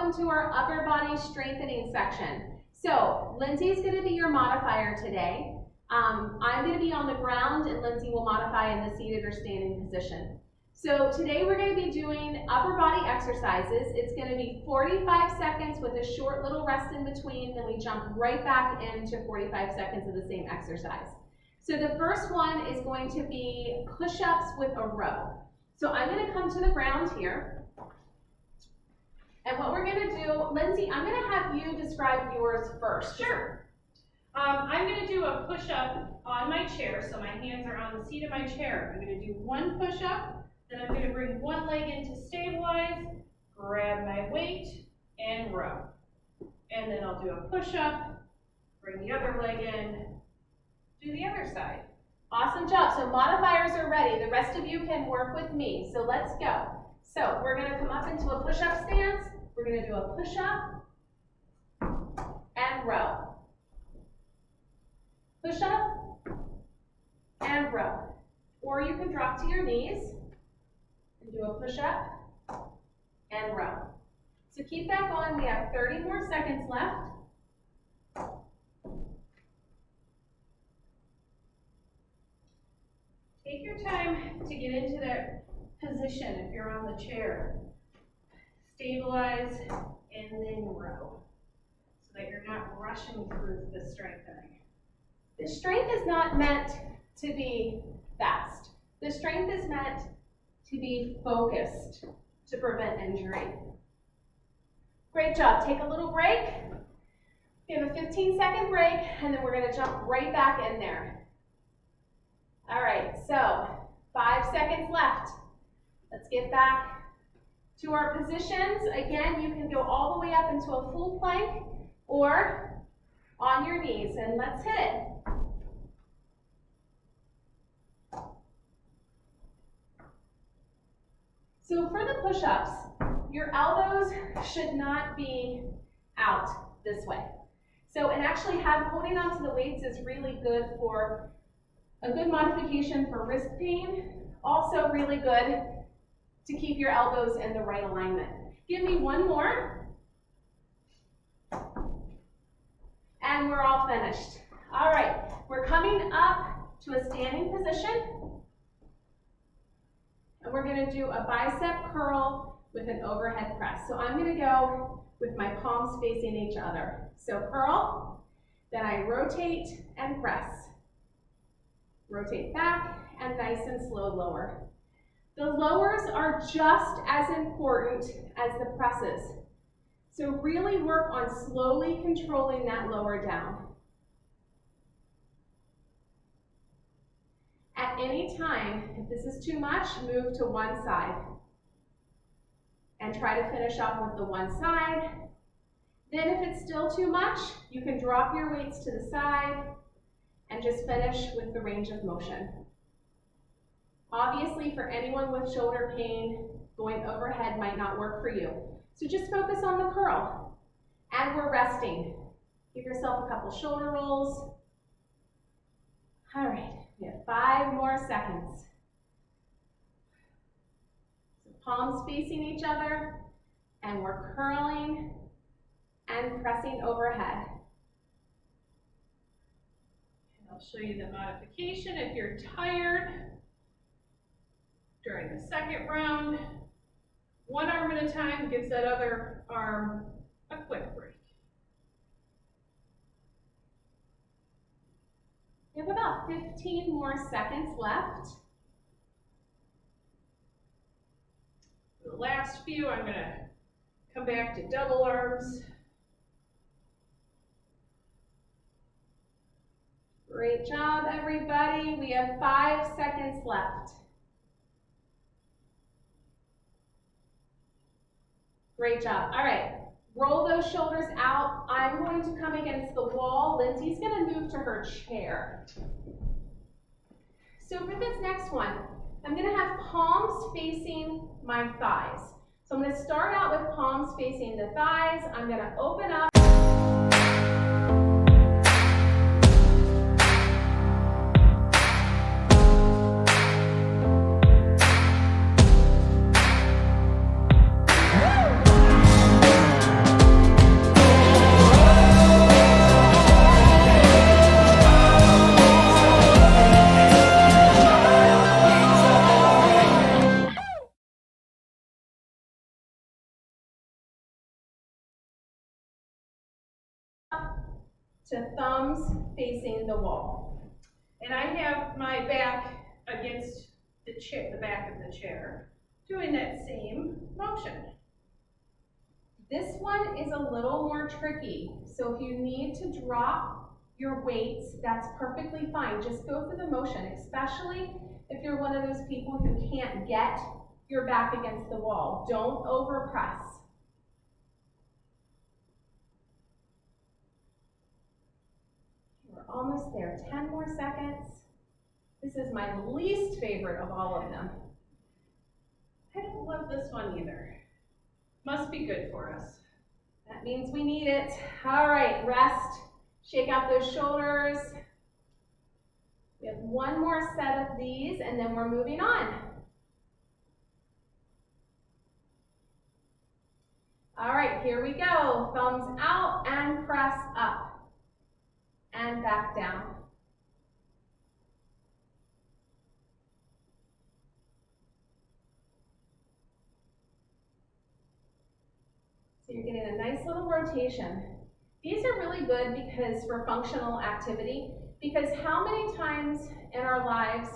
welcome to our upper body strengthening section. So Lindsay's going to be your modifier today. I'm going to be on the ground and Lindsay will modify in the seated or standing position. So today we're going to be doing upper body exercises. It's going to be 45 seconds with a short little rest in between, then we jump right back into 45 seconds of the same exercise. So the first one is going to be push-ups with a row. So I'm going to come to the ground here. And what we're going to do, Lindsay, I'm going to have you describe yours first. Sure. I'm going to do a push-up on my chair, so my hands are on the seat of my chair. I'm going to do one push-up. Then I'm going to bring one leg in to stabilize, grab my weight, and row. And then I'll do a push-up, bring the other leg in, do the other side. Awesome job. So modifiers are ready. The rest of you can work with me. So let's go. So we're going to come up into a push-up stance. We're going to do a push-up and row. Push-up and row. Or you can drop to your knees. And do a push-up and row. So keep that going. We have 30 more seconds left. Take your time to get into that position if you're on the chair. Stabilize and then row so that you're not rushing through the strengthening. The strength is not meant to be fast. The strength is meant to be focused to prevent injury. Great job. Take a little break. We have a 15-second break, and then we're going to jump right back in there. All right, so 5 seconds left. Let's get back to our positions. Again, you can go all the way up into a full plank or on your knees, and let's hit it. So for the push-ups, your elbows should not be out this way. So, and actually holding onto the weights is really good for a good modification for wrist pain. Also really good to keep your elbows in the right alignment. Give me one more. And we're all finished. All right, we're coming up to a standing position. And we're going to do a bicep curl with an overhead press. So I'm going to go with my palms facing each other. So curl, then I rotate and press. Rotate back and nice and slow lower. The lowers are just as important as the presses. So really work on slowly controlling that lower down. At any time, if this is too much, move to one side. And try to finish off with the one side. Then if it's still too much, you can drop your weights to the side and just finish with the range of motion. Obviously, for anyone with shoulder pain, going overhead might not work for you. So just focus on the curl. And we're resting. Give yourself a couple shoulder rolls. All right. We have 5 more seconds. So palms facing each other, and we're curling and pressing overhead. And I'll show you the modification if you're tired during the second round. One arm at a time gives that other arm a quick break. We have about 15 more seconds left. For the last few, I'm going to come back to double arms. Great job, everybody. We have 5 seconds left. Great job. All right. Roll those shoulders out. I'm going to come against the wall. Lindsay's going to move to her chair. So for this next one, I'm going to have palms facing my thighs. So I'm going to start out with palms facing the thighs. I'm going to open up. to thumbs facing the wall. And I have my back against the chair, the back of the chair, doing that same motion. This one is a little more tricky, so if you need to drop your weights, that's perfectly fine. Just go through the motion, especially if you're one of those people who can't get your back against the wall. Don't overpress. We're almost there. 10 more seconds. This is my least favorite of all of them. I don't love this one either. Must be good for us. That means we need it. All right, rest. Shake out those shoulders. We have one more set of these, and then we're moving on. All right, here we go. Thumbs out and press up. And back down. So you're getting a nice little rotation. These are really good because for functional activity, because how many times in our lives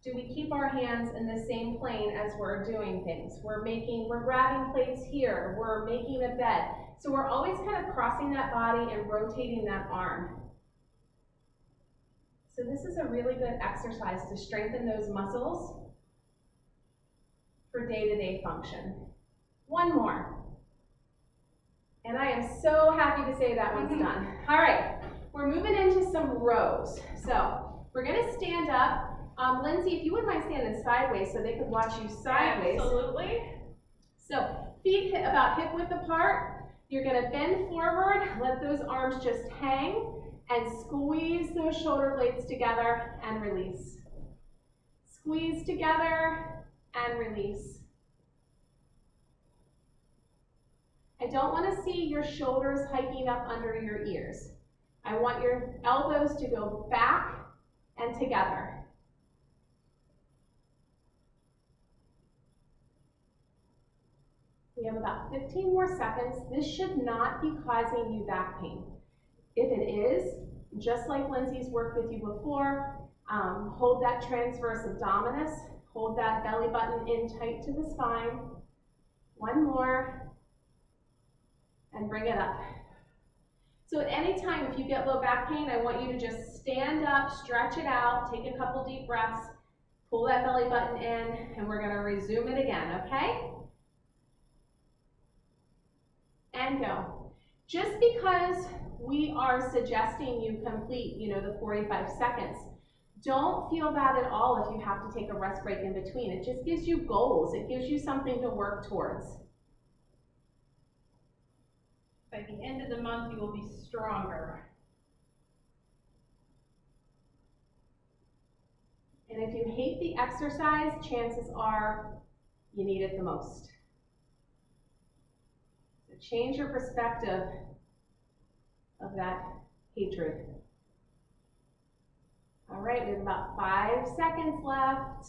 do we keep our hands in the same plane as we're doing things? We're grabbing plates here, we're making a bed. So we're always kind of crossing that body and rotating that arm. So this is a really good exercise to strengthen those muscles for day-to-day function. One more. And I am so happy to say that one's done. All right, we're moving into some rows. So we're gonna stand up. Lindsay, if you wouldn't mind standing sideways so they could watch you sideways. Absolutely. So feet about hip width apart. You're gonna bend forward, let those arms just hang, and squeeze those shoulder blades together and release. Squeeze together and release. I don't want to see your shoulders hiking up under your ears. I want your elbows to go back and together. We have about 15 more seconds. This should not be causing you back pain. If it is, just like Lindsay's worked with you before, hold that transverse abdominis, hold that belly button in tight to the spine. One more. And bring it up. So at any time, if you get low back pain, I want you to just stand up, stretch it out, take a couple deep breaths, pull that belly button in, and we're gonna resume it again, okay? And go. Just because we are suggesting you complete, the 45 seconds, don't feel bad at all if you have to take a rest break in between. It just gives you goals. It gives you something to work towards. By the end of the month, you will be stronger. And if you hate the exercise, chances are you need it the most. So change your perspective of that hatred. All right, we have about 5 seconds left.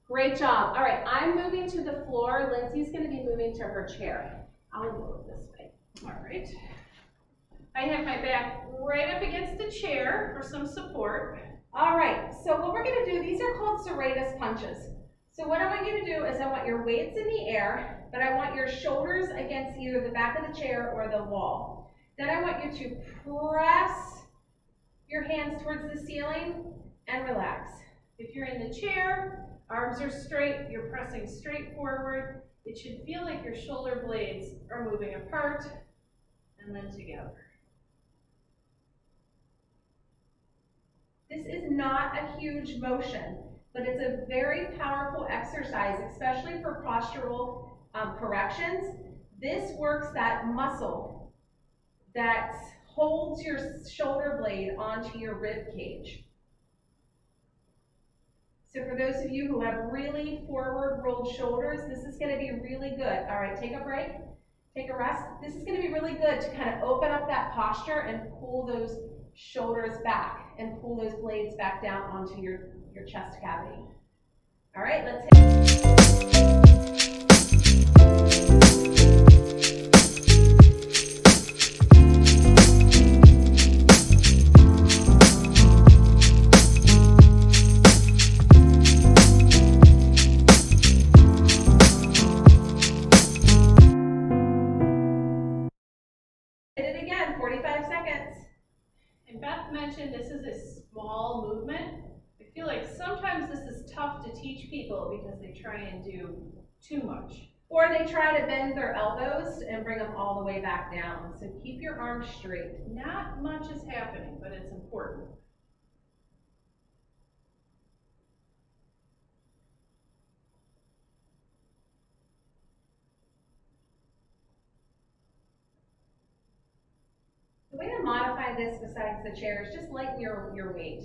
Great job. All right, I'm moving to the floor. Lindsay's going to be moving to her chair. I'll go this way. All right. I have my back right up against the chair for some support. All right, so what we're going to do, these are called serratus punches. So what I want you to do is I want your weights in the air, but I want your shoulders against either the back of the chair or the wall. Then I want you to press your hands towards the ceiling and relax. If you're in the chair, arms are straight, you're pressing straight forward. It should feel like your shoulder blades are moving apart and then together. This is not a huge motion, but it's a very powerful exercise, especially for postural corrections. This works that muscle that holds your shoulder blade onto your rib cage. So for those of you who have really forward rolled shoulders, this is going to be really good. All right, take a break, take a rest. This is going to be really good to kind of open up that posture and pull those shoulders back and pull those blades back down onto your chest cavity. All right, let's hit. Hit it again, 45 seconds. And Beth mentioned this is a small movement. I feel like sometimes this is tough to teach people because they try and do too much. Or they try to bend their elbows and bring them all the way back down. So keep your arms straight. Not much is happening, but it's important. The way to modify this besides the chair is just lighten your weight.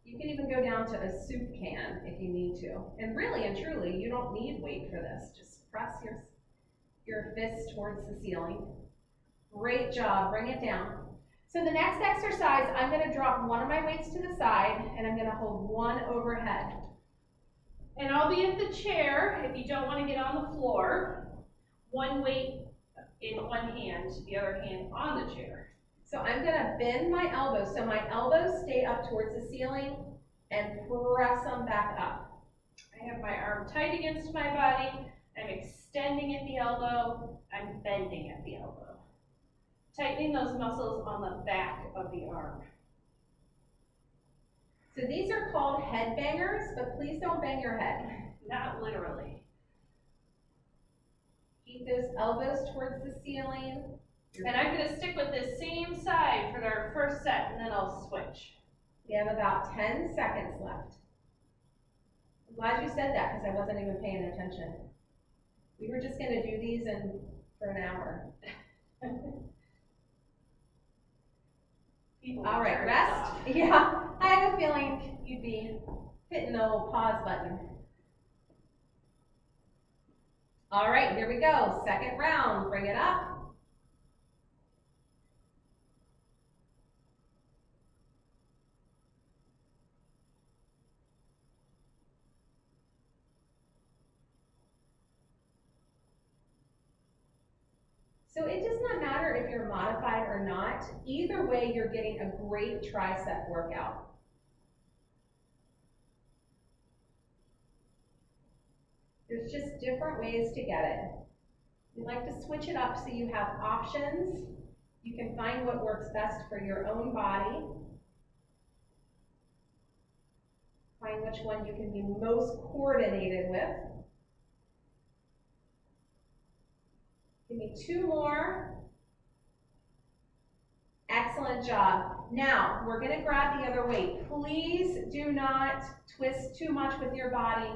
You can even go down to a soup can if you need to. And really and truly, you don't need weight for this. Just press your fist towards the ceiling. Great job, bring it down. So the next exercise, I'm gonna drop one of my weights to the side and I'm gonna hold one overhead. And I'll be at the chair if you don't want to get on the floor. One weight in one hand, the other hand on the chair. So I'm gonna bend my elbows, so my elbows stay up towards the ceiling and press them back up. I have my arm tight against my body. I'm extending at the elbow. I'm bending at the elbow. Tightening those muscles on the back of the arm. So these are called head bangers, but please don't bang your head. Not literally. Keep those elbows towards the ceiling. And I'm going to stick with this same side for our first set, and then I'll switch. We have about 10 seconds left. I'm glad you said that because I wasn't even paying attention. We were just going to do these for an hour. All right, rest. Yeah, I have a feeling you'd be hitting the old pause button. All right, here we go. Second round, bring it up. So it does not matter if you're modified or not. Either way, you're getting a great tricep workout. There's just different ways to get it. We like to switch it up so you have options. You can find what works best for your own body. Find which one you can be most coordinated with. Give me 2 more. Excellent job. Now, we're gonna grab the other weight. Please do not twist too much with your body.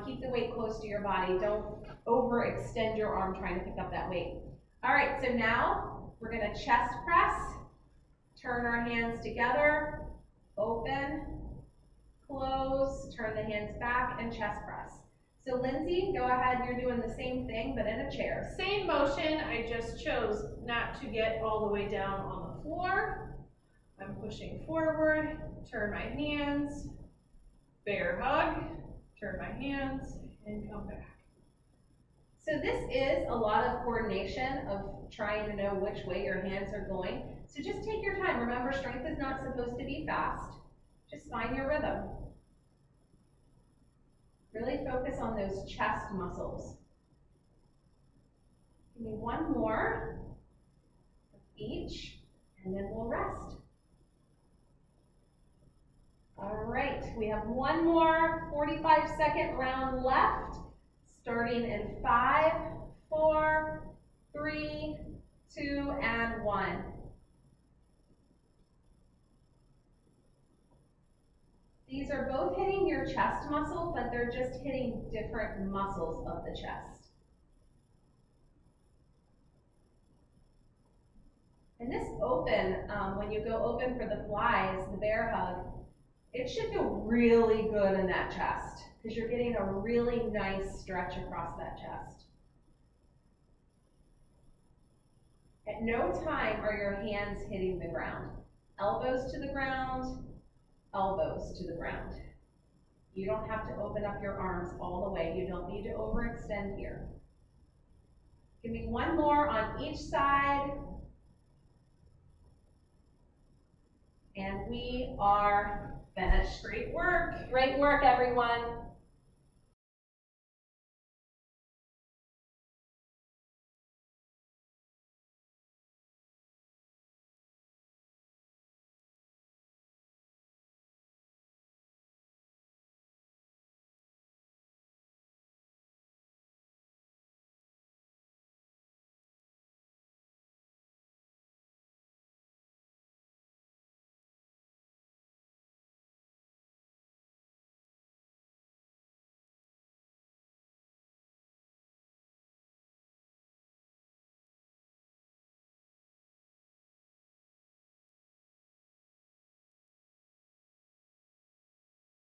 Keep the weight close to your body. Don't overextend your arm trying to pick up that weight. All right, so now we're gonna chest press. Turn our hands together, open, close, turn the hands back, and chest press. So Lindsay, go ahead, you're doing the same thing, but in a chair. Same motion, I just chose not to get all the way down on the floor. I'm pushing forward, turn my hands, bear hug, turn my hands, and come back. So this is a lot of coordination of trying to know which way your hands are going. So just take your time. Remember, strength is not supposed to be fast. Just find your rhythm. Really focus on those chest muscles. Give me 1 more of each, and then we'll rest. All right, we have 1 more 45-second round left, starting in 5, 4, 3, 2, and 1. These are both hitting your chest muscle, but they're just hitting different muscles of the chest. And this open, when you go open for the flies, the bear hug, it should feel really good in that chest because you're getting a really nice stretch across that chest. At no time are your hands hitting the ground. Elbows to the ground, elbows to the ground. You don't have to open up your arms all the way. You don't need to overextend here. Give me one more on each side. And we are finished. Great work. Great work, everyone.